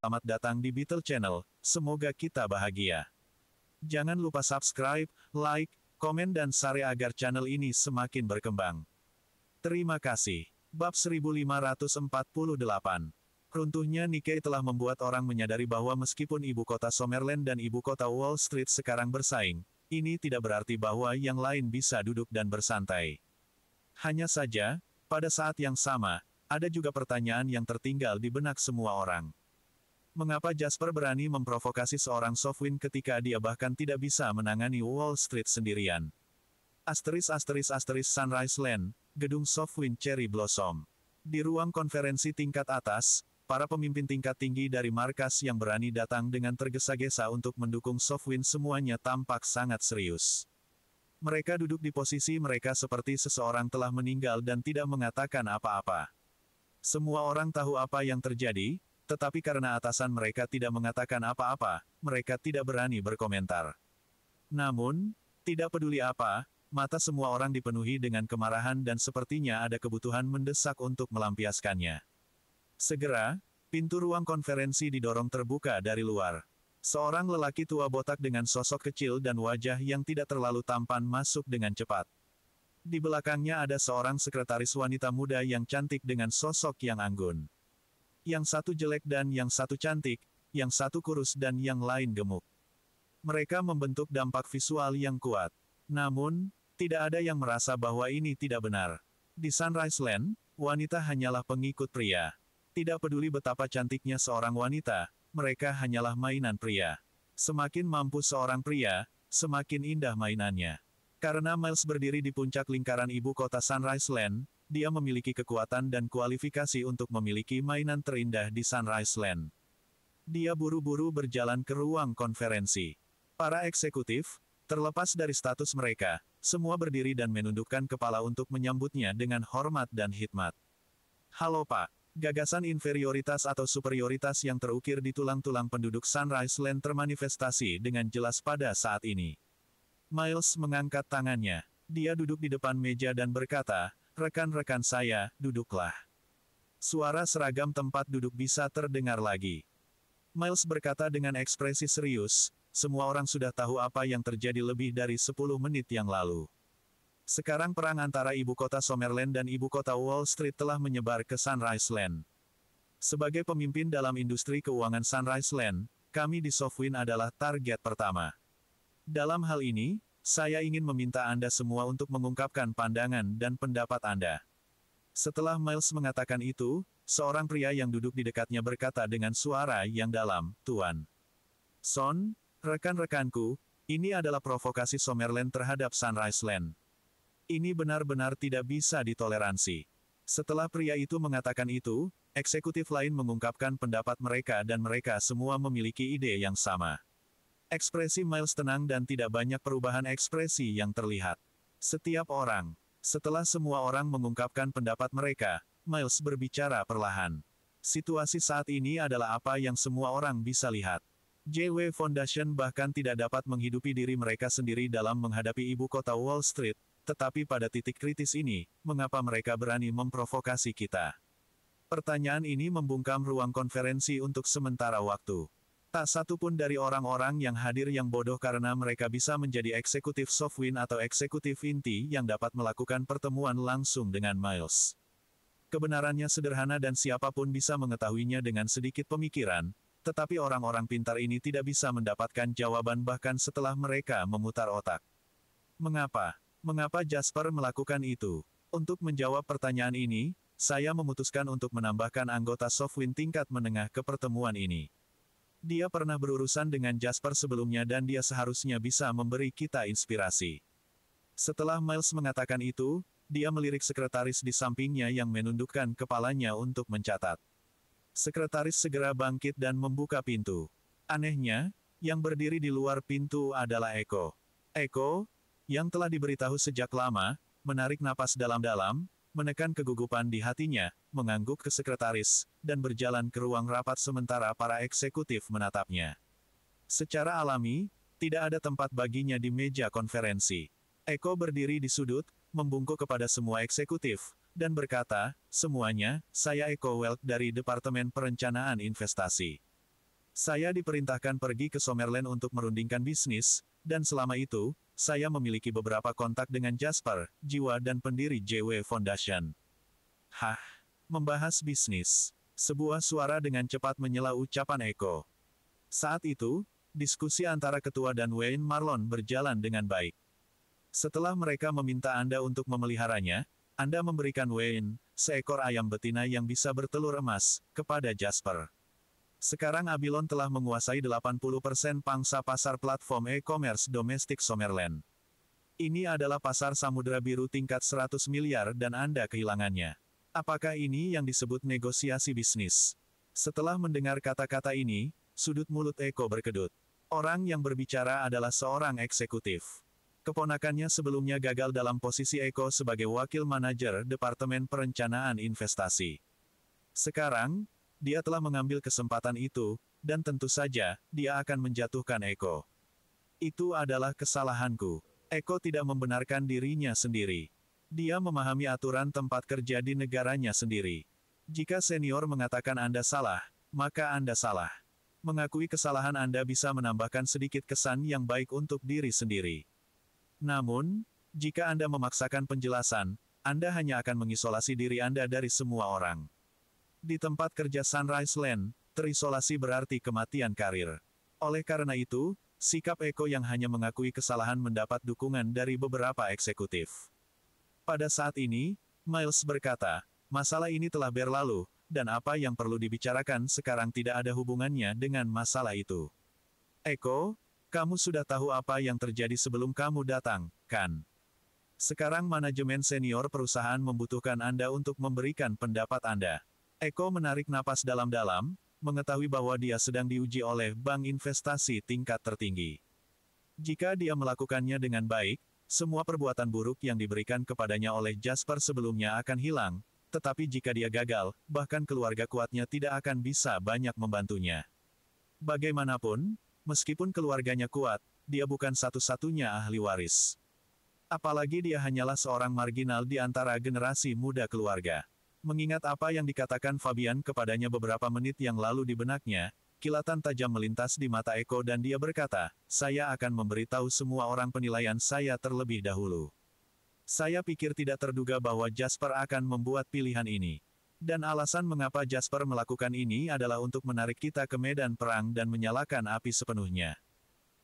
Selamat datang di Beetle Channel, semoga kita bahagia. Jangan lupa subscribe, like, komen dan share agar channel ini semakin berkembang. Terima kasih. Bab 1548. Runtuhnya Nikkei telah membuat orang menyadari bahwa meskipun ibu kota Summerland dan ibu kota Wall Street sekarang bersaing, ini tidak berarti bahwa yang lain bisa duduk dan bersantai. Hanya saja, pada saat yang sama, ada juga pertanyaan yang tertinggal di benak semua orang. Mengapa Jasper berani memprovokasi seorang Softwind ketika dia bahkan tidak bisa menangani Wall Street sendirian? Sunrise Land, gedung Softwind Cherry Blossom. Di ruang konferensi tingkat atas, para pemimpin tingkat tinggi dari markas yang berani datang dengan tergesa-gesa untuk mendukung Softwind semuanya tampak sangat serius. Mereka duduk di posisi mereka seperti seseorang telah meninggal dan tidak mengatakan apa-apa. Semua orang tahu apa yang terjadi, tetapi karena atasan mereka tidak mengatakan apa-apa, mereka tidak berani berkomentar. Namun, tidak peduli apa, mata semua orang dipenuhi dengan kemarahan dan sepertinya ada kebutuhan mendesak untuk melampiaskannya. Segera, pintu ruang konferensi didorong terbuka dari luar. Seorang lelaki tua botak dengan sosok kecil dan wajah yang tidak terlalu tampan masuk dengan cepat. Di belakangnya ada seorang sekretaris wanita muda yang cantik dengan sosok yang anggun. Yang satu jelek dan yang satu cantik, yang satu kurus dan yang lain gemuk. Mereka membentuk dampak visual yang kuat. Namun, tidak ada yang merasa bahwa ini tidak benar. Di Sunrise Land, wanita hanyalah pengikut pria. Tidak peduli betapa cantiknya seorang wanita, mereka hanyalah mainan pria. Semakin mampu seorang pria, semakin indah mainannya. Karena Miles berdiri di puncak lingkaran ibu kota Sunrise Land, dia memiliki kekuatan dan kualifikasi untuk memiliki mainan terindah di Sunrise Land. Dia buru-buru berjalan ke ruang konferensi. Para eksekutif, terlepas dari status mereka, semua berdiri dan menundukkan kepala untuk menyambutnya dengan hormat dan hikmat. Halo Pak, gagasan inferioritas atau superioritas yang terukir di tulang-tulang penduduk Sunrise Land termanifestasi dengan jelas pada saat ini. Miles mengangkat tangannya. Dia duduk di depan meja dan berkata, "Rekan-rekan saya, duduklah." Suara seragam tempat duduk bisa terdengar lagi. Miles berkata dengan ekspresi serius, "Semua orang sudah tahu apa yang terjadi lebih dari 10 menit yang lalu. Sekarang perang antara ibu kota Summerland dan ibu kota Wall Street telah menyebar ke Sunrise Land. Sebagai pemimpin dalam industri keuangan Sunrise Land, kami di Softwind adalah target pertama. Dalam hal ini, saya ingin meminta Anda semua untuk mengungkapkan pandangan dan pendapat Anda." Setelah Miles mengatakan itu, seorang pria yang duduk di dekatnya berkata dengan suara yang dalam, "Tuan Son, rekan-rekanku, ini adalah provokasi Summerland terhadap Sunrise Land. Ini benar-benar tidak bisa ditoleransi." Setelah pria itu mengatakan itu, eksekutif lain mengungkapkan pendapat mereka dan mereka semua memiliki ide yang sama. Ekspresi Miles tenang dan tidak banyak perubahan ekspresi yang terlihat. Setelah semua orang mengungkapkan pendapat mereka, Miles berbicara perlahan. Situasi saat ini adalah apa yang semua orang bisa lihat. JW Foundation bahkan tidak dapat menghidupi diri mereka sendiri dalam menghadapi ibu kota Wall Street, tetapi pada titik kritis ini, mengapa mereka berani memprovokasi kita? Pertanyaan ini membungkam ruang konferensi untuk sementara waktu. Tak satu pun dari orang-orang yang hadir yang bodoh karena mereka bisa menjadi eksekutif Softwind atau eksekutif inti yang dapat melakukan pertemuan langsung dengan Miles. Kebenarannya sederhana dan siapapun bisa mengetahuinya dengan sedikit pemikiran, tetapi orang-orang pintar ini tidak bisa mendapatkan jawaban bahkan setelah mereka memutar otak. Mengapa? Mengapa Jasper melakukan itu? Untuk menjawab pertanyaan ini, saya memutuskan untuk menambahkan anggota Softwind tingkat menengah ke pertemuan ini. Dia pernah berurusan dengan Jasper sebelumnya dan dia seharusnya bisa memberi kita inspirasi. Setelah Miles mengatakan itu, dia melirik sekretaris di sampingnya yang menundukkan kepalanya untuk mencatat. Sekretaris segera bangkit dan membuka pintu. Anehnya, yang berdiri di luar pintu adalah Eko. Eko, yang telah diberitahu sejak lama, menarik napas dalam-dalam, menekan kegugupan di hatinya, mengangguk ke sekretaris, dan berjalan ke ruang rapat sementara para eksekutif menatapnya. Secara alami, tidak ada tempat baginya di meja konferensi. Eko berdiri di sudut, membungkuk kepada semua eksekutif, dan berkata, "Semuanya, saya Eko Welk dari Departemen Perencanaan Investasi. Saya diperintahkan pergi ke Summerland untuk merundingkan bisnis, dan selama itu, saya memiliki beberapa kontak dengan Jasper, jiwa dan pendiri JW Foundation. Hah? Membahas bisnis. Sebuah suara dengan cepat menyela ucapan Eko. Saat itu, diskusi antara ketua dan Wayne Marlon berjalan dengan baik. Setelah mereka meminta Anda untuk memeliharanya, Anda memberikan Wayne seekor ayam betina yang bisa bertelur emas kepada Jasper. Sekarang Abilon telah menguasai 80% pangsa pasar platform e-commerce domestik Summerland. Ini adalah pasar samudera biru tingkat 100 miliar dan Anda kehilangannya. Apakah ini yang disebut negosiasi bisnis? Setelah mendengar kata-kata ini, sudut mulut Eko berkedut. Orang yang berbicara adalah seorang eksekutif. Keponakannya sebelumnya gagal dalam posisi Eko sebagai wakil manajer Departemen Perencanaan Investasi. Sekarang, dia telah mengambil kesempatan itu, dan tentu saja, dia akan menjatuhkan Eko. Itu adalah kesalahanku. Eko tidak membenarkan dirinya sendiri. Dia memahami aturan tempat kerja di negaranya sendiri. Jika senior mengatakan Anda salah, maka Anda salah. Mengakui kesalahan Anda bisa menambahkan sedikit kesan yang baik untuk diri sendiri. Namun, jika Anda memaksakan penjelasan, Anda hanya akan mengisolasi diri Anda dari semua orang. Di tempat kerja Sunrise Land, terisolasi berarti kematian karir. Oleh karena itu, sikap Eko yang hanya mengakui kesalahan mendapat dukungan dari beberapa eksekutif. Pada saat ini, Miles berkata, masalah ini telah berlalu, dan apa yang perlu dibicarakan sekarang tidak ada hubungannya dengan masalah itu. Eko, kamu sudah tahu apa yang terjadi sebelum kamu datang, kan? Sekarang manajemen senior perusahaan membutuhkan Anda untuk memberikan pendapat Anda. Eko menarik napas dalam-dalam, mengetahui bahwa dia sedang diuji oleh bank investasi tingkat tertinggi. Jika dia melakukannya dengan baik, semua perbuatan buruk yang diberikan kepadanya oleh Jasper sebelumnya akan hilang, tetapi jika dia gagal, bahkan keluarga kuatnya tidak akan bisa banyak membantunya. Bagaimanapun, meskipun keluarganya kuat, dia bukan satu-satunya ahli waris. Apalagi dia hanyalah seorang marginal di antara generasi muda keluarga. Mengingat apa yang dikatakan Fabian kepadanya beberapa menit yang lalu di benaknya, kilatan tajam melintas di mata Eko dan dia berkata, saya akan memberitahu semua orang penilaian saya terlebih dahulu. Saya pikir tidak terduga bahwa Jasper akan membuat pilihan ini. Dan alasan mengapa Jasper melakukan ini adalah untuk menarik kita ke medan perang dan menyalakan api sepenuhnya.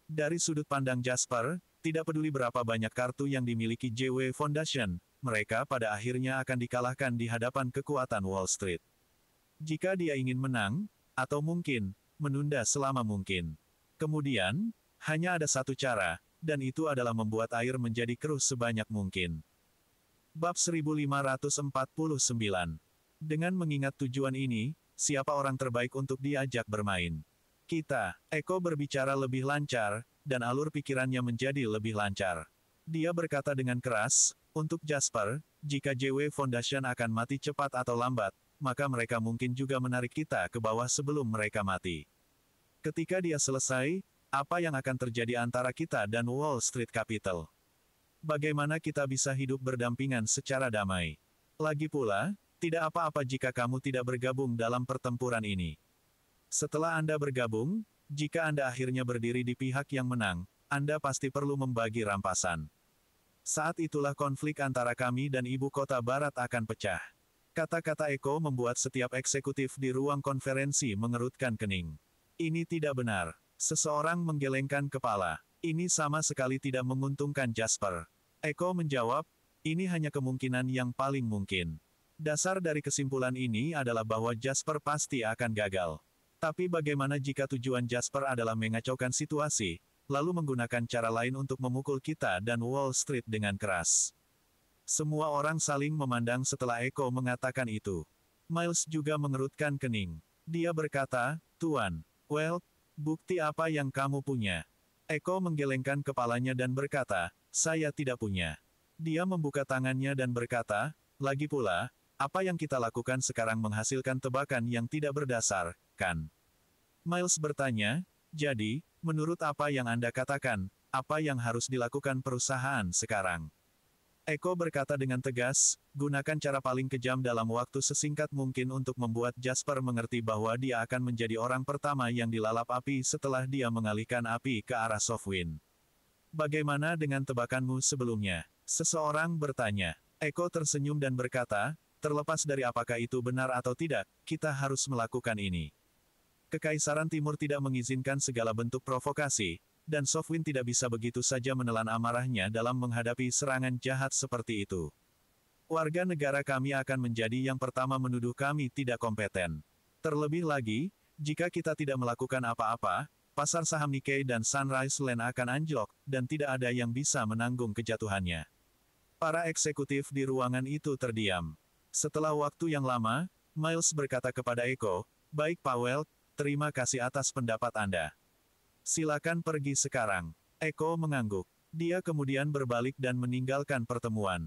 Dari sudut pandang Jasper, tidak peduli berapa banyak kartu yang dimiliki JW Foundation, mereka pada akhirnya akan dikalahkan di hadapan kekuatan Wall Street. Jika dia ingin menang, atau mungkin, menunda selama mungkin. Kemudian, hanya ada satu cara, dan itu adalah membuat air menjadi keruh sebanyak mungkin. Bab 1549. Dengan mengingat tujuan ini, siapa orang terbaik untuk diajak bermain? Kita. Eko berbicara lebih lancar, dan alur pikirannya menjadi lebih lancar. Dia berkata dengan keras, untuk Jasper, jika JW Foundation akan mati cepat atau lambat, maka mereka mungkin juga menarik kita ke bawah sebelum mereka mati. Ketika dia selesai, apa yang akan terjadi antara kita dan Wall Street Capital? Bagaimana kita bisa hidup berdampingan secara damai? Lagi pula, tidak apa-apa jika kamu tidak bergabung dalam pertempuran ini. Setelah Anda bergabung, jika Anda akhirnya berdiri di pihak yang menang, Anda pasti perlu membagi rampasan. Saat itulah konflik antara kami dan ibu kota barat akan pecah. Kata-kata Eko membuat setiap eksekutif di ruang konferensi mengerutkan kening. Ini tidak benar. Seseorang menggelengkan kepala. Ini sama sekali tidak menguntungkan Jasper. Eko menjawab, ini hanya kemungkinan yang paling mungkin. Dasar dari kesimpulan ini adalah bahwa Jasper pasti akan gagal. Tapi bagaimana jika tujuan Jasper adalah mengacaukan situasi, lalu menggunakan cara lain untuk memukul kita dan Wall Street dengan keras? Semua orang saling memandang setelah Eko mengatakan itu. Miles juga mengerutkan kening. Dia berkata, Tuan, well, bukti apa yang kamu punya? Eko menggelengkan kepalanya dan berkata, saya tidak punya. Dia membuka tangannya dan berkata, lagi pula, apa yang kita lakukan sekarang menghasilkan tebakan yang tidak berdasar, kan? Miles bertanya, jadi, menurut apa yang Anda katakan, apa yang harus dilakukan perusahaan sekarang? Eko berkata dengan tegas, gunakan cara paling kejam dalam waktu sesingkat mungkin untuk membuat Jasper mengerti bahwa dia akan menjadi orang pertama yang dilalap api setelah dia mengalihkan api ke arah Softwind. Bagaimana dengan tebakanmu sebelumnya? Seseorang bertanya. Eko tersenyum dan berkata, terlepas dari apakah itu benar atau tidak, kita harus melakukan ini. Kekaisaran Timur tidak mengizinkan segala bentuk provokasi, dan Softwind tidak bisa begitu saja menelan amarahnya dalam menghadapi serangan jahat seperti itu. Warga negara kami akan menjadi yang pertama menuduh kami tidak kompeten. Terlebih lagi, jika kita tidak melakukan apa-apa, pasar saham Nikkei dan Sunrise Land akan anjlok, dan tidak ada yang bisa menanggung kejatuhannya. Para eksekutif di ruangan itu terdiam. Setelah waktu yang lama, Miles berkata kepada Eko, baik Powell, terima kasih atas pendapat Anda. Silakan pergi sekarang. Eko mengangguk. Dia kemudian berbalik dan meninggalkan pertemuan.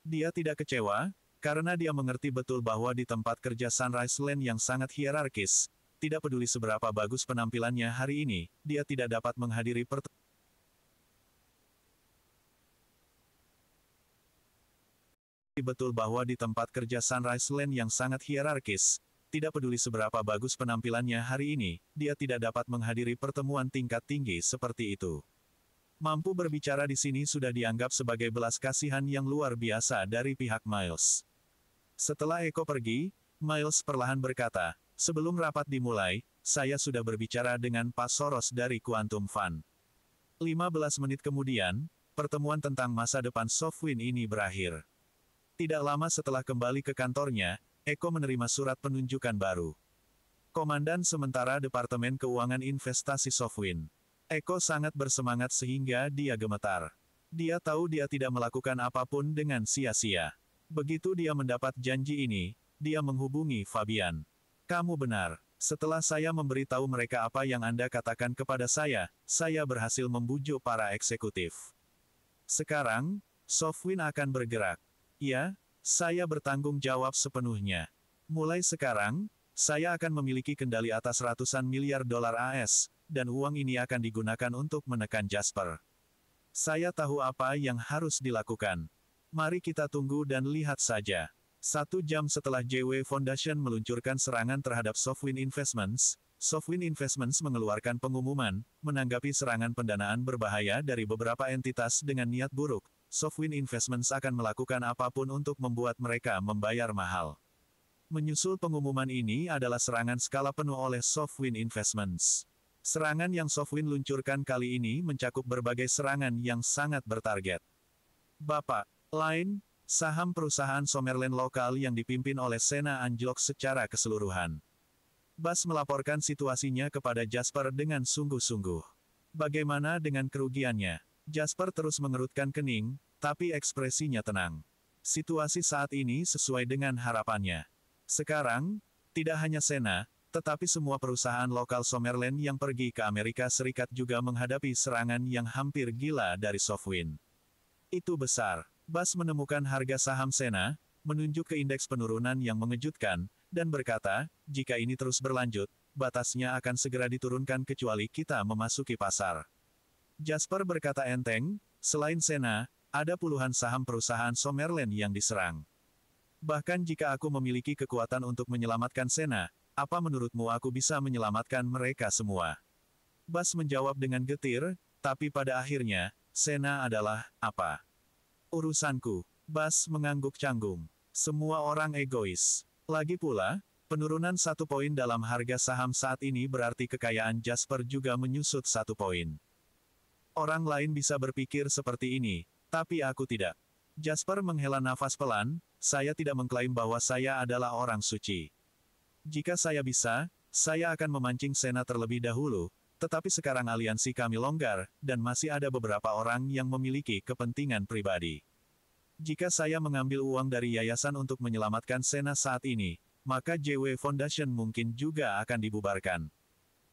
Dia tidak kecewa, karena dia mengerti betul bahwa di tempat kerja Sunrise Land yang sangat hierarkis, tidak peduli seberapa bagus penampilannya hari ini, dia tidak dapat menghadiri pertemuan. Betul bahwa di tempat kerja Sunrise Land yang sangat hierarkis, tidak peduli seberapa bagus penampilannya hari ini, dia tidak dapat menghadiri pertemuan tingkat tinggi seperti itu. Mampu berbicara di sini sudah dianggap sebagai belas kasihan yang luar biasa dari pihak Miles. Setelah Eko pergi, Miles perlahan berkata, sebelum rapat dimulai, saya sudah berbicara dengan Pak Soros dari Quantum Fund. 15 menit kemudian, pertemuan tentang masa depan Softwind ini berakhir. Tidak lama setelah kembali ke kantornya, Eko menerima surat penunjukan baru. Komandan sementara Departemen Keuangan Investasi Softwind. Eko sangat bersemangat sehingga dia gemetar. Dia tahu dia tidak melakukan apapun dengan sia-sia. Begitu dia mendapat janji ini, dia menghubungi Fabian. Kamu benar. Setelah saya memberitahu mereka apa yang Anda katakan kepada saya berhasil membujuk para eksekutif. Sekarang, Softwind akan bergerak. Ya, saya bertanggung jawab sepenuhnya. Mulai sekarang, saya akan memiliki kendali atas ratusan miliar dolar AS, dan uang ini akan digunakan untuk menekan Jasper. Saya tahu apa yang harus dilakukan. Mari kita tunggu dan lihat saja. 1 jam setelah JW Foundation meluncurkan serangan terhadap Softwind Investments, Softwind Investments mengeluarkan pengumuman, menanggapi serangan pendanaan berbahaya dari beberapa entitas dengan niat buruk. Softwind Investments akan melakukan apapun untuk membuat mereka membayar mahal. Menyusul pengumuman ini adalah serangan skala penuh oleh Softwind Investments. Serangan yang Softwind luncurkan kali ini mencakup berbagai serangan yang sangat bertarget. Bapak, Line, saham perusahaan Summerland lokal yang dipimpin oleh Sena anjlok secara keseluruhan. Bas melaporkan situasinya kepada Jasper dengan sungguh-sungguh. Bagaimana dengan kerugiannya? Jasper terus mengerutkan kening, tapi ekspresinya tenang. Situasi saat ini sesuai dengan harapannya. Sekarang, tidak hanya Sena, tetapi semua perusahaan lokal Summerland yang pergi ke Amerika Serikat juga menghadapi serangan yang hampir gila dari Softwind. Itu besar. Bas menemukan harga saham Sena, menunjuk ke indeks penurunan yang mengejutkan, dan berkata, jika ini terus berlanjut, batasnya akan segera diturunkan kecuali kita memasuki pasar. Jasper berkata enteng, selain Sena, ada puluhan saham perusahaan Summerland yang diserang. Bahkan jika aku memiliki kekuatan untuk menyelamatkan Sena, apa menurutmu aku bisa menyelamatkan mereka semua? Bas menjawab dengan getir, tapi pada akhirnya, Sena adalah, apa? Urusanku. Bas mengangguk canggung. Semua orang egois. Lagi pula, penurunan 1 poin dalam harga saham saat ini berarti kekayaan Jasper juga menyusut 1 poin. Orang lain bisa berpikir seperti ini, tapi aku tidak. Jasper menghela nafas pelan, saya tidak mengklaim bahwa saya adalah orang suci. Jika saya bisa, saya akan memancing Sena terlebih dahulu, tetapi sekarang aliansi kami longgar, dan masih ada beberapa orang yang memiliki kepentingan pribadi. Jika saya mengambil uang dari yayasan untuk menyelamatkan Sena saat ini, maka JW Foundation mungkin juga akan dibubarkan.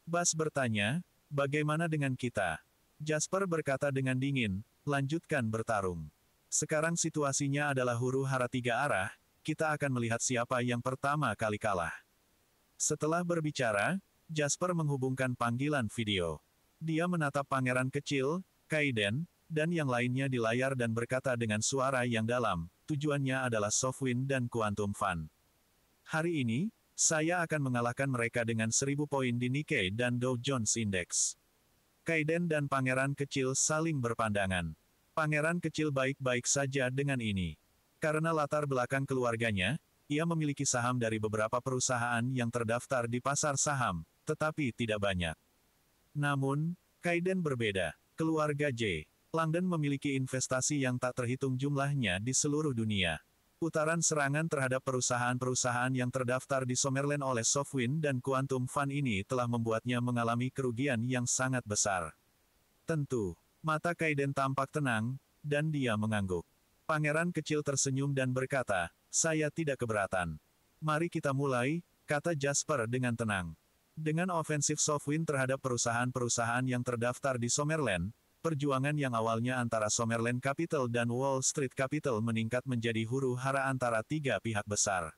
Bas bertanya, bagaimana dengan kita? Jasper berkata dengan dingin, lanjutkan bertarung. Sekarang situasinya adalah huru-hara 3 arah, kita akan melihat siapa yang pertama kali kalah. Setelah berbicara, Jasper menghubungkan panggilan video. Dia menatap pangeran kecil, Kaiden, dan yang lainnya di layar dan berkata dengan suara yang dalam, tujuannya adalah SoftWind dan Quantum Fund. Hari ini, saya akan mengalahkan mereka dengan 1000 poin di Nikkei dan Dow Jones Index. Kaiden dan Pangeran Kecil saling berpandangan. Pangeran Kecil baik-baik saja dengan ini. Karena latar belakang keluarganya, ia memiliki saham dari beberapa perusahaan yang terdaftar di pasar saham, tetapi tidak banyak. Namun, Kaiden berbeda. Keluarga J. Langdon memiliki investasi yang tak terhitung jumlahnya di seluruh dunia. Putaran serangan terhadap perusahaan-perusahaan yang terdaftar di Summerlin oleh SoftWind dan Quantum Fund ini telah membuatnya mengalami kerugian yang sangat besar. Tentu, mata Kaiden tampak tenang, dan dia mengangguk. Pangeran Kecil tersenyum dan berkata, "Saya tidak keberatan. Mari kita mulai," kata Jasper dengan tenang. Dengan ofensif SoftWind terhadap perusahaan-perusahaan yang terdaftar di Summerlin, perjuangan yang awalnya antara Summerlin Capital dan Wall Street Capital meningkat menjadi huru-hara antara tiga pihak besar.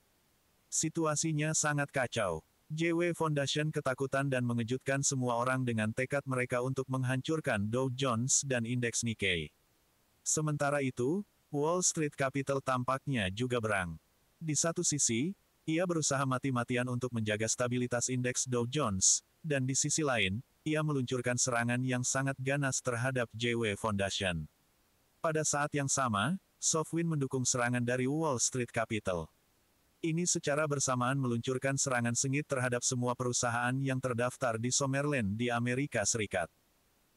Situasinya sangat kacau. JW Foundation ketakutan dan mengejutkan semua orang dengan tekad mereka untuk menghancurkan Dow Jones dan indeks Nikkei. Sementara itu, Wall Street Capital tampaknya juga berang. Di satu sisi, ia berusaha mati-matian untuk menjaga stabilitas indeks Dow Jones, dan di sisi lain, ia meluncurkan serangan yang sangat ganas terhadap JW Foundation. Pada saat yang sama, SoftWind mendukung serangan dari Wall Street Capital. Ini secara bersamaan meluncurkan serangan sengit terhadap semua perusahaan yang terdaftar di Summerlin di Amerika Serikat.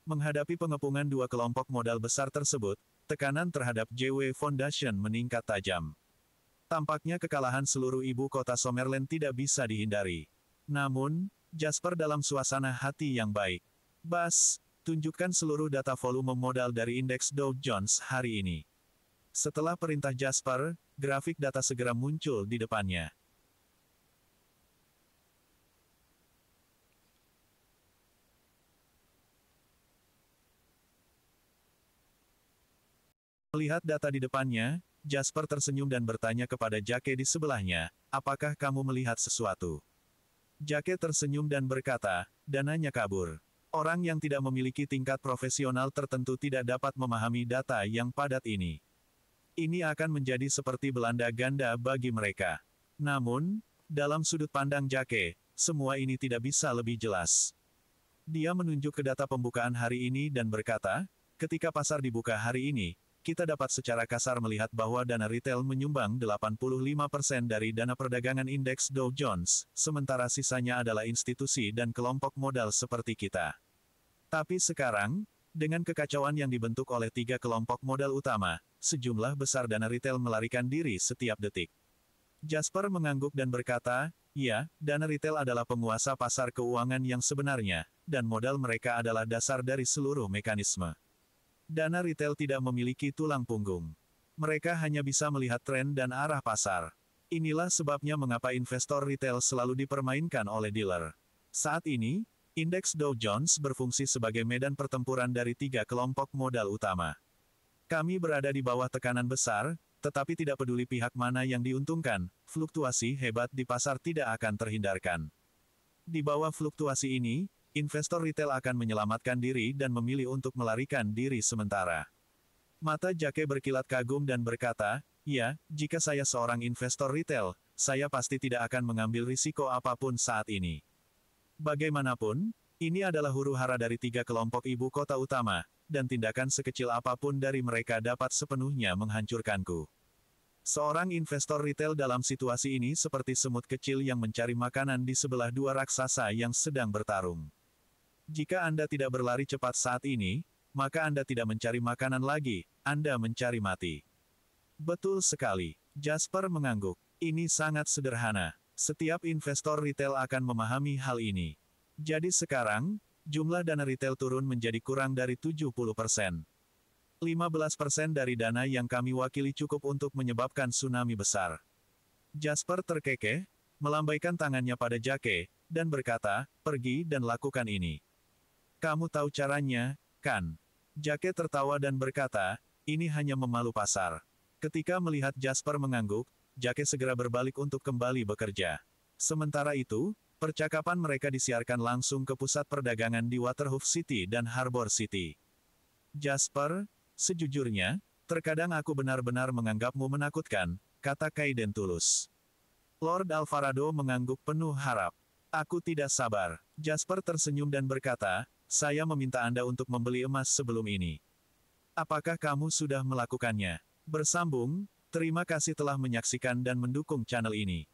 Menghadapi pengepungan dua kelompok modal besar tersebut, tekanan terhadap JW Foundation meningkat tajam. Tampaknya kekalahan seluruh ibu kota Summerlin tidak bisa dihindari. Namun, Jasper dalam suasana hati yang baik. "Bas, tunjukkan seluruh data volume modal dari indeks Dow Jones hari ini." Setelah perintah Jasper, grafik data segera muncul di depannya. Melihat data di depannya, Jasper tersenyum dan bertanya kepada Jake di sebelahnya, "Apakah kamu melihat sesuatu?" Jake tersenyum dan berkata, "Dananya kabur. Orang yang tidak memiliki tingkat profesional tertentu tidak dapat memahami data yang padat ini. Ini akan menjadi seperti Belanda ganda bagi mereka." Namun, dalam sudut pandang Jake, semua ini tidak bisa lebih jelas. Dia menunjuk ke data pembukaan hari ini dan berkata, "Ketika pasar dibuka hari ini, kita dapat secara kasar melihat bahwa dana retail menyumbang 85% dari dana perdagangan indeks Dow Jones, sementara sisanya adalah institusi dan kelompok modal seperti kita. Tapi sekarang, dengan kekacauan yang dibentuk oleh tiga kelompok modal utama, sejumlah besar dana retail melarikan diri setiap detik." Jasper mengangguk dan berkata, "Ya, dana retail adalah penguasa pasar keuangan yang sebenarnya, dan modal mereka adalah dasar dari seluruh mekanisme. Dana retail tidak memiliki tulang punggung. Mereka hanya bisa melihat tren dan arah pasar. Inilah sebabnya mengapa investor retail selalu dipermainkan oleh dealer. Saat ini, indeks Dow Jones berfungsi sebagai medan pertempuran dari tiga kelompok modal utama. Kami berada di bawah tekanan besar, tetapi tidak peduli pihak mana yang diuntungkan, fluktuasi hebat di pasar tidak akan terhindarkan. Di bawah fluktuasi ini, investor retail akan menyelamatkan diri dan memilih untuk melarikan diri sementara." Mata Jake berkilat kagum dan berkata, "Ya, jika saya seorang investor retail, saya pasti tidak akan mengambil risiko apapun saat ini. Bagaimanapun, ini adalah huru-hara dari tiga kelompok ibu kota utama, dan tindakan sekecil apapun dari mereka dapat sepenuhnya menghancurkanku." Seorang investor retail dalam situasi ini seperti semut kecil yang mencari makanan di sebelah dua raksasa yang sedang bertarung. Jika Anda tidak berlari cepat saat ini, maka Anda tidak mencari makanan lagi, Anda mencari mati. "Betul sekali." Jasper mengangguk. "Ini sangat sederhana. Setiap investor retail akan memahami hal ini. Jadi sekarang, jumlah dana retail turun menjadi kurang dari 70%. 15% dari dana yang kami wakili cukup untuk menyebabkan tsunami besar." Jasper terkekeh, melambaikan tangannya pada Jake, dan berkata, "Pergi dan lakukan ini. Kamu tahu caranya, kan?" Jake tertawa dan berkata, "Ini hanya memalu pasar." Ketika melihat Jasper mengangguk, Jake segera berbalik untuk kembali bekerja. Sementara itu, percakapan mereka disiarkan langsung ke pusat perdagangan di Waterhoof City dan Harbor City. "Jasper, Sejujurnya, terkadang aku benar-benar menganggapmu menakutkan, kata Kaiden tulus. Lord Alvarado mengangguk penuh harap. Aku tidak sabar. Jasper tersenyum dan berkata, saya meminta Anda untuk membeli emas sebelum ini. Apakah kamu sudah melakukannya? Bersambung, terima kasih telah menyaksikan dan mendukung channel ini.